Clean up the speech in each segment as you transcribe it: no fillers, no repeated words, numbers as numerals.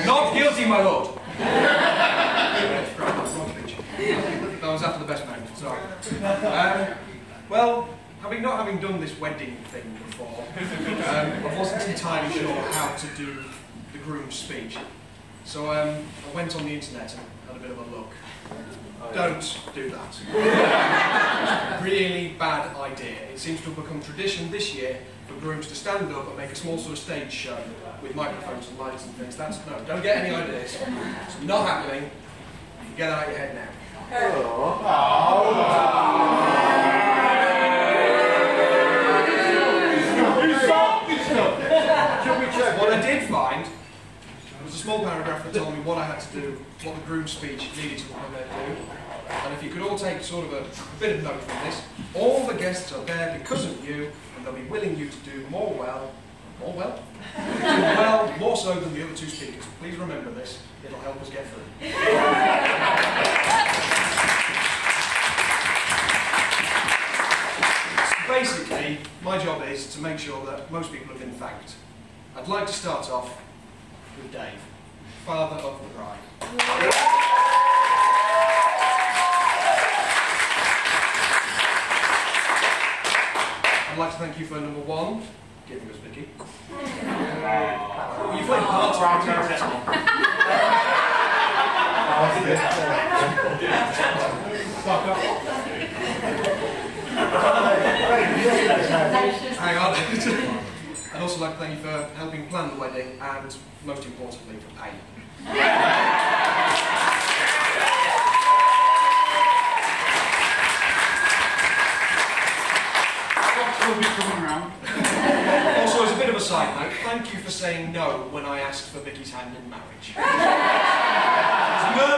Not guilty, my lord. That was after the best man. Sorry. Well, not having done this wedding thing before, I wasn't entirely sure how to do the groom's speech. So I went on the internet and had a bit of a look. Don't do that. Really bad idea. It seems to have become tradition this year for grooms to stand up and make a small sort of stage show with microphones and lights and things. That's no, don't get any ideas. It's not happening. Get that out of your head now. What I did find was a small paragraph that told me what I had to do, what the groom's speech needed to come there to do. And if you could all take sort of a bit of note from this, all the guests are there because of you, and they'll be willing you to do more so than the other two speakers. Please remember this, it'll help us get through. So basically, my job is to make sure that most people have been thanked. I'd like to start off with Dave, father of the bride. I'd like to thank you for number one, giving us Vicky. You played parts of Hang on. I'd also like to thank you for helping plan the wedding and, most importantly, for paying. We'll be coming around. Also, as a bit of a side note, thank you for saying no when I asked for Vicky's hand in marriage. I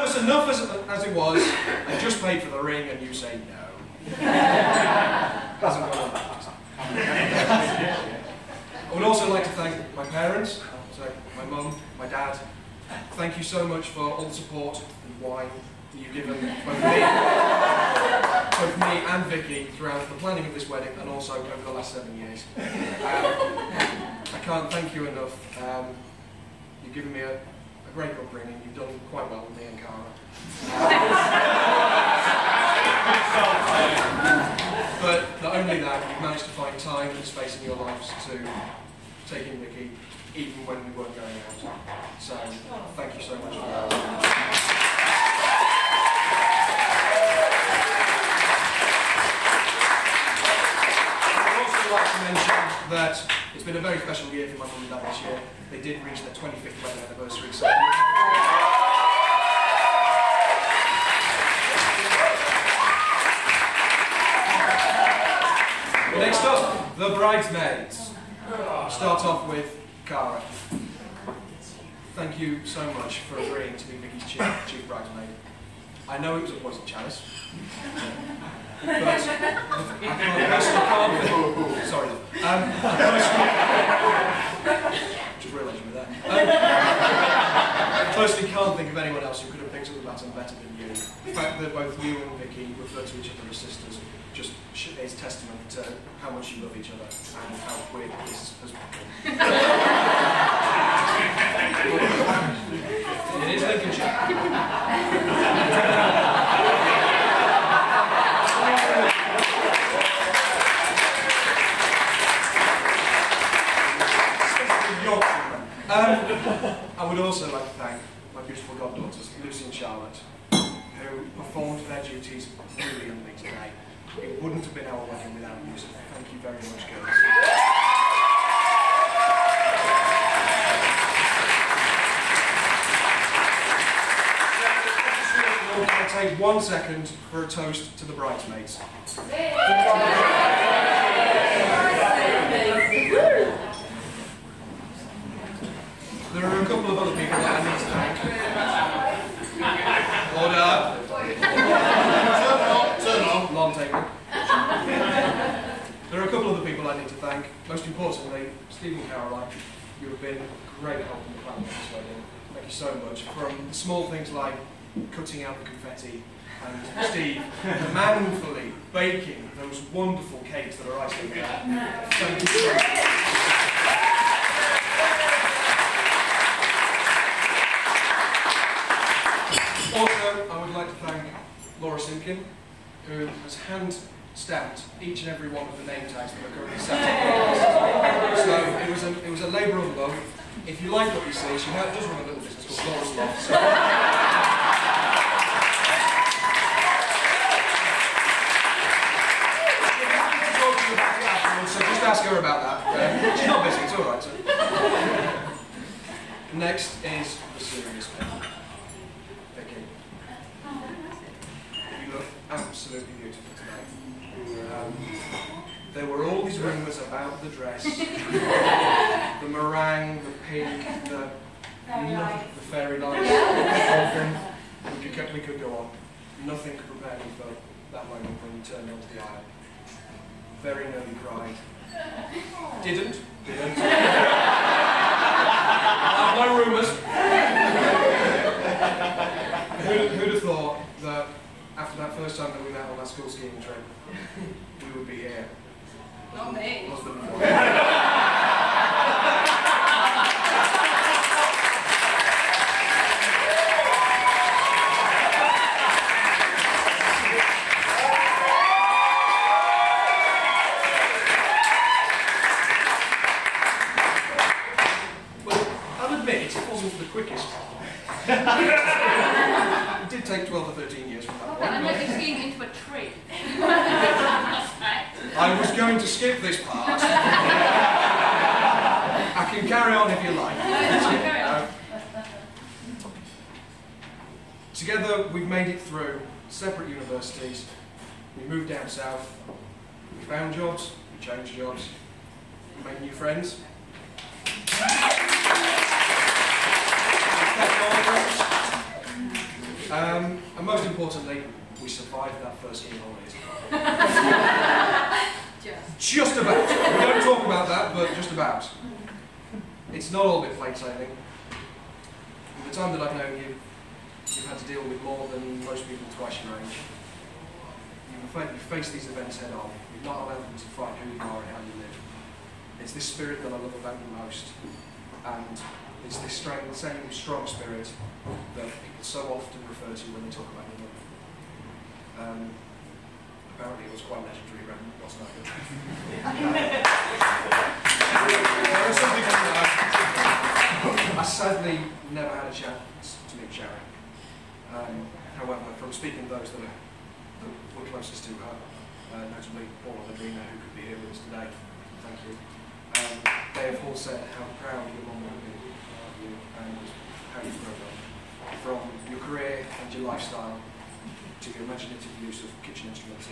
was nervous enough as it was, I just paid for the ring and you say no. Hasn't gone on that. I would also like to thank my parents, so my mum, my dad. Thank you so much for all the support and wine that you've given both me and Vicky throughout the planning of this wedding and also over the last 7 years. I can't thank you enough. You've given me a great upbringing. You've done quite well with me and Cara. But not only that, you've managed to find time and space in your lives to take in Vicky, even when we weren't going out. So, thank you so much for that. I'd also like to mention that it's been a very special year for my mum and dad this year. They did reach their 25th wedding anniversary. So next up, the bridesmaids. Start off with Cara. Thank you so much for agreeing to be Vicky's chief bridesmaid. I know it was a poison chalice, but I personally can't. Sorry. Just realised you were there. I personally can't think of anyone else who could have picked up the baton better than you. The fact that both you and Vicky refer to each other as sisters just is testament to how much you love each other and how weird this has become. It is Lincolnshire. I would also like to thank my beautiful goddaughters, Lucy and Charlotte, who performed their duties brilliantly today. It wouldn't have been our wedding without you, so thank you very much, girls. I'll take 1 second for a toast to the bridesmaids. There are a couple of other people that I need to thank. Order. Turn on. Long take. Caroline. You have been a great help in the planning of this wedding. Thank you so much. From the small things like cutting out the confetti, and Steve manfully baking those wonderful cakes that are icing there. Thank you so much. Also, I would like to thank Laura Simpkin, who has hand-stamped each and every one of the name tags that are currently set up. So it was a labour of love. If you like what you see, she does run a little business called Laura's Loft. So so just ask her about that. She's not busy, it's alright. So. Next is the serious bit. Vicky. You look absolutely beautiful tonight. There were all these rumours about the dress, the meringue, the pink, the fairy lights, we could go on. Nothing could prepare me for that moment when you turned onto the aisle. Very nearly cried. Didn't. No rumours. Who'd have thought that after that first time that we met on that school skiing trip, we would be here? Not me. Husband and quickest. It did take 12 or 13 years from that point. I'm like skiing into a tree. I was going to skip this part. I can carry on if you like. Carry on. Together we've made it through separate universities. We moved down south. We found jobs. We changed jobs. We made new friends. And most importantly, we survived that first skiing holidays. Just about. We don't talk about that, but just about. It's not all been plain sailing. In the time that I've known you, you've had to deal with more than most people twice your age. You've faced these events head on. You've not allowed them to fight who you are and how you live. It's this spirit that I love about you most. And it's this same strong spirit that people so often refer to when they talk about your love. Apparently it was quite legendary, wasn't it? There are some people that I sadly never had a chance to meet Sharon. However, from speaking to those that were closest to her, notably Paul and Adrina, who could be here with us today, thank you. They have all said how proud your mum would be of you and how you've grown up. From your career and your lifestyle to your imaginative use of kitchen instruments.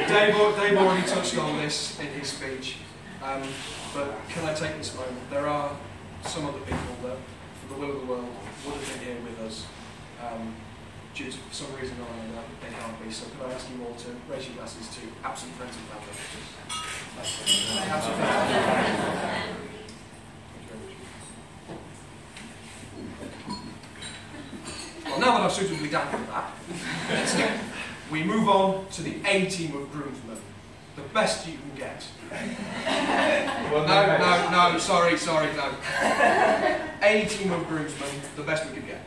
Dave already touched on this in his speech, but can I take this moment? There are some other people that, for the will of the world, would have been here with us. Due to some reason or another, they can't be. So could I ask you all to raise your glasses to absent friends and family? Absent friends and family. Well, now that I've suitably dampened that, we move on to the A team of groomsmen. The best you can get. No, sorry, no. A team of groomsmen, the best we could get.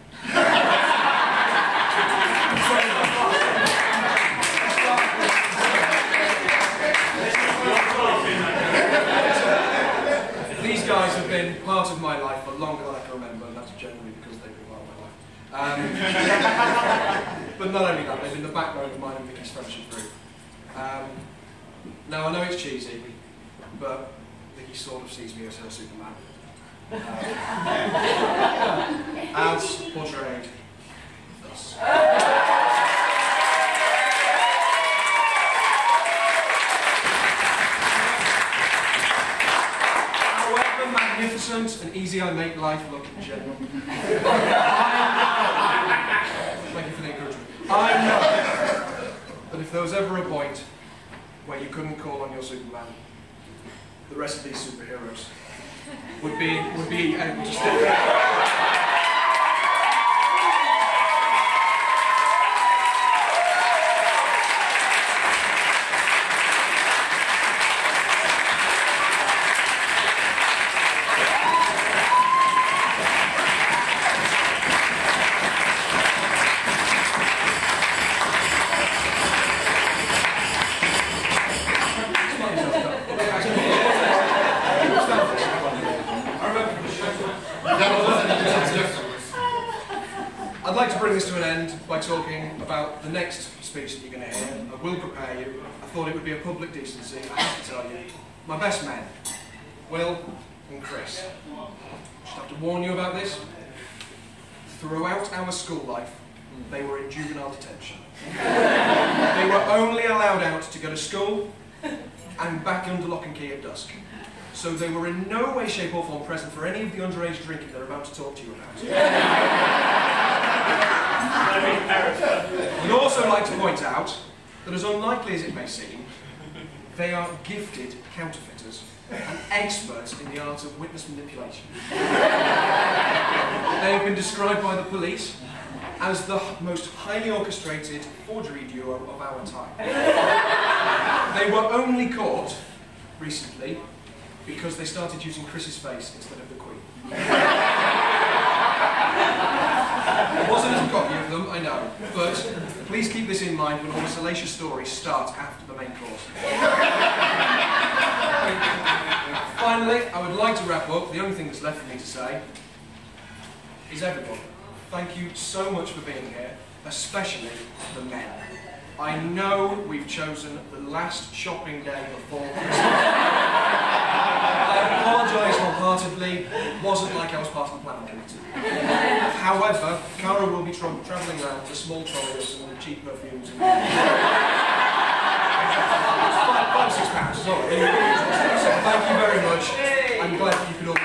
These guys have been part of my life for longer than I can remember, and that's generally because they've been part of my life. But not only that, they've been the backbone of mine and Vicky's friendship group. Now I know it's cheesy, but Vicky sort of sees me as her Superman. As portrayed thus. However magnificent and easy I make life look in general. Thank you for the encouragement. I know that if there was ever a point where you couldn't call on your Superman, the rest of these superheroes would be able to step I'd like to bring this to an end by talking about the next speech that you're going to hear. I will prepare you. I thought it would be a public decency, I have to tell you. My best men, Will and Chris. I just have to warn you about this. Throughout our school life, they were in juvenile detention. They were only allowed out to go to school and back under lock and key at dusk. So they were in no way, shape or form present for any of the underage drinking they're about to talk to you about. I'd also like to point out that, as unlikely as it may seem, they are gifted counterfeiters and experts in the art of witness manipulation. They have been described by the police as the most highly orchestrated forgery duo of our time. They were only caught recently because they started using Chris's face instead of the Queen. It wasn't a copy of them, I know, but please keep this in mind when all the salacious stories start after the main course. Finally, I would like to wrap up. The only thing that's left for me to say is everyone, thank you so much for being here, especially the men. I know we've chosen the last shopping day before Christmas. I apologise wholeheartedly. It wasn't like I was part of the planning committee. However, Cara will be travelling around with a small trolley of some cheap perfumes. And £5 or £6, sorry. So thank you very much. I'm glad that you could all